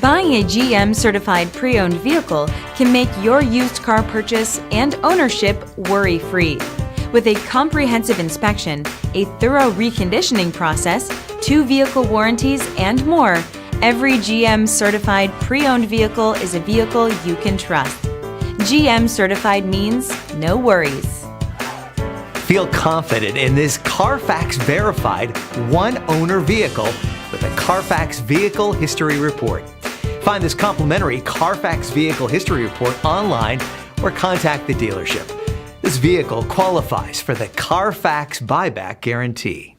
Buying a GM certified pre-owned vehicle can make your used car purchase and ownership worry-free. With a comprehensive inspection, a thorough reconditioning process, 2 vehicle warranties, and more, every GM certified pre-owned vehicle is a vehicle you can trust. GM certified means no worries. Feel confident in this Carfax verified one-owner vehicle with a Carfax Vehicle History Report. Find this complimentary Carfax Vehicle History Report online or contact the dealership. This vehicle qualifies for the Carfax Buyback Guarantee.